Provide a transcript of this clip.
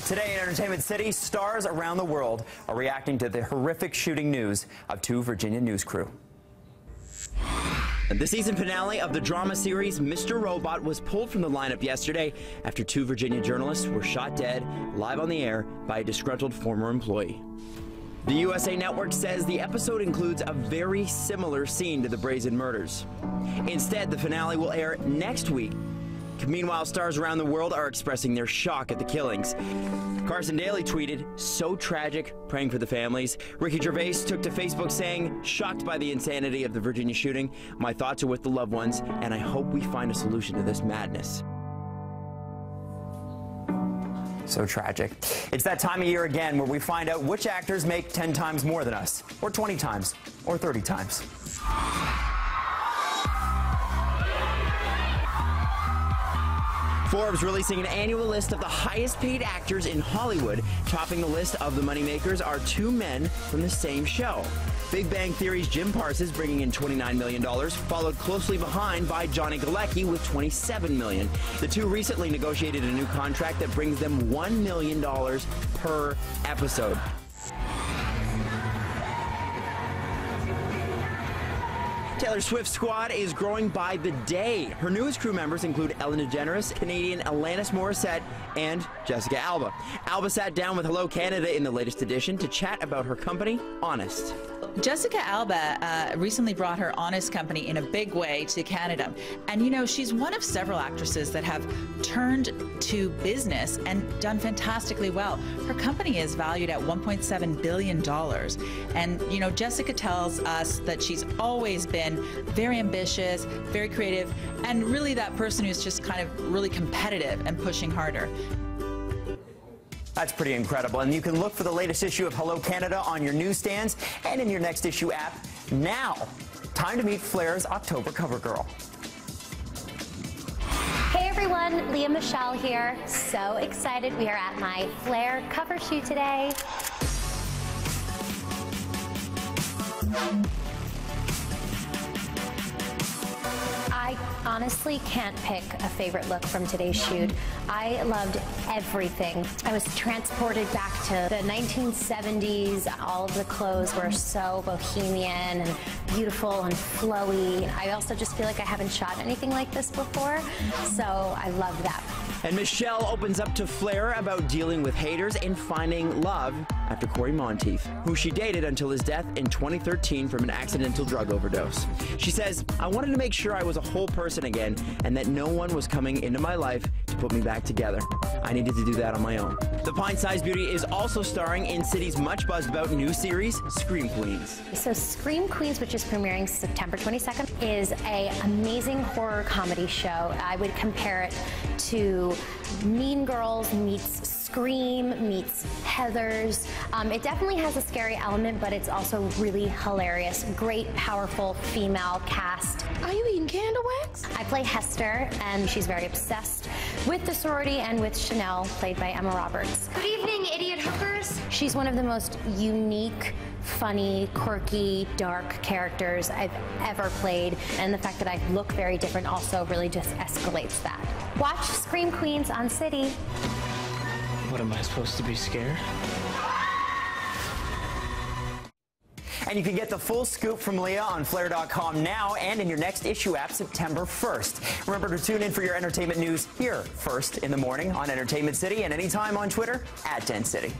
Today in Entertainment City, stars around the world are reacting to the horrific shooting news of two Virginia news crew. The season finale of the drama series Mr. Robot was pulled from the lineup yesterday after two Virginia journalists were shot dead live on the air by a disgruntled former employee. The USA Network says the episode includes a very similar scene to the brazen murders. Instead, the finale will air next week. Meanwhile, stars around the world are expressing their shock at the killings. Carson Daly tweeted, "So tragic, praying for the families." Ricky Gervais took to Facebook saying, "Shocked by the insanity of the Virginia shooting. My thoughts are with the loved ones, and I hope we find a solution to this madness." So tragic. It's that time of year again where we find out which actors make 10 times more than us, or 20 times, or 30 times. Forbes releasing an annual list of the highest paid actors in Hollywood. Topping the list of the moneymakers are two men from the same show. Big Bang Theory's Jim Parsons bringing in $29 million, followed closely behind by Johnny Galecki with $27 million. The two recently negotiated a new contract that brings them $1 million per episode. Taylor Swift's squad is growing by the day. Her newest crew members include Ellen DeGeneres, Canadian Alanis Morissette, and Jessica Alba. Alba sat down with Hello Canada in the latest edition to chat about her company, Honest. Jessica Alba recently brought her Honest company in a big way to Canada. And you know, she's one of several actresses that have turned to business and done fantastically well. Her company is valued at $1.7 billion. And you know, Jessica tells us that she's always been very ambitious, very creative, and really that person who's just kind of really competitive and pushing harder. That's pretty incredible. And you can look for the latest issue of Hello Canada on your newsstands and in your next issue app. Now, time to meet Flair's October cover girl. Hey everyone, Leah Michelle here. So excited. We are at my Flair cover shoot today. I honestly can't pick a favorite look from today's shoot. I loved everything. I was transported back to the 1970s. All of the clothes were so bohemian and beautiful and flowy. I also just feel like I haven't shot anything like this before, so I love that. And Michelle opens up to Flair about dealing with haters and finding love after Corey Monteith, who she dated until his death in 2013 from an accidental drug overdose. She says, "I wanted to make sure I was a whole person again and that no one was coming into my life to put me back together. I needed to do that on my own." The pint-sized beauty is also starring in City's much buzzed about new series, Scream Queens. So Scream Queens, which is premiering September 22nd, is an amazing horror comedy show. I would compare it to Mean Girls meets Scream meets Heathers. It definitely has a scary element, but it's also really hilarious. Great, powerful female cast. Are you eating candle wax? I play Hester, and she's very obsessed with the sorority and with Chanel, played by Emma Roberts. Good evening, idiot hookers. She's one of the most unique, funny, quirky, dark characters I've ever played, and the fact that I look very different also really just escalates that. Watch Scream Queens on City. What, am I supposed to be scared? And you can get the full scoop from Leah on Flair.com now and in your next issue app September 1st. Remember to tune in for your entertainment news here first in the morning on Entertainment City and anytime on Twitter @10City.